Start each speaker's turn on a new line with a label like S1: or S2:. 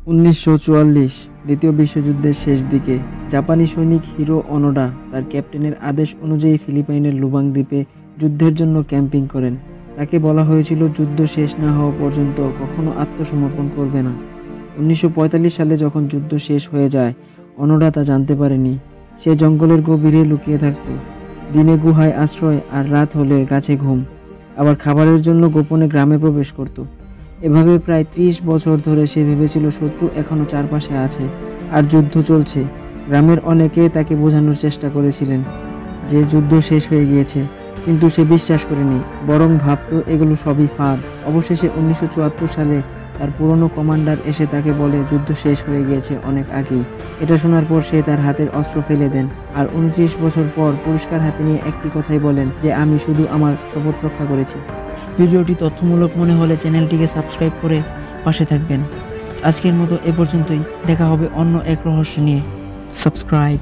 S1: 1944 দ্বিতীয় বিশ্বযুদ্ধের শেষ দিকে জাপানি সৈনিক হিরো ওনোডা তার ক্যাপ্টেনের আদেশ অনুযায়ী ফিলিপাইনের লুবাং দ্বীপে যুদ্ধের জন্য ক্যাম্পিং করেন। তাকে বলা হয়েছিল যুদ্ধ শেষ না হওয়া পর্যন্ত কখনো আত্মসমর্পণ করবে না। 1945 সালে যখন যুদ্ধ শেষ হয়ে যায়, ওনোডা তা জানতে পারেনি। সে জঙ্গলের গভীরে লুকিয়ে থাকত, দিনে গুহায় আশ্রয় আর রাত হলে গাছে ঘুম, আবার খাবারের জন্য গোপনে গ্রামে প্রবেশ করত। এভাবে প্রায় 30 বছর ধরে সে ভেবেছিল শত্রু এখনো চারপাশে আছে আর যুদ্ধ চলছে। গ্রামের অনেকে তাকে বোঝানোর চেষ্টা করেছিলেন যে যুদ্ধ শেষ হয়ে গিয়েছে, কিন্তু সে বিশ্বাস করেনি, বরং ভাবত এগুলো সবই ফাঁদ। অবশেষে 1974 সালে তার পুরনো কমান্ডার এসে তাকে বলে যুদ্ধ শেষ হয়ে গিয়েছে অনেক আগেই। এটা শোনার পর সে তার হাতের অস্ত্র ফেলে দেন আর 29 বছর পর পুরস্কার হাতে নিয়ে একটি কথাই বলেন যে আমি শুধু আমার শপথ রক্ষা করেছি।
S2: ভিডিওটি তথ্যমূলক মনে হলে চ্যানেলটিকে সাবস্ক্রাইব করে পাশে থাকবেন। আজকের মতো এ পর্যন্তই, দেখা হবে অন্য এক রহস্য নিয়ে। সাবস্ক্রাইব।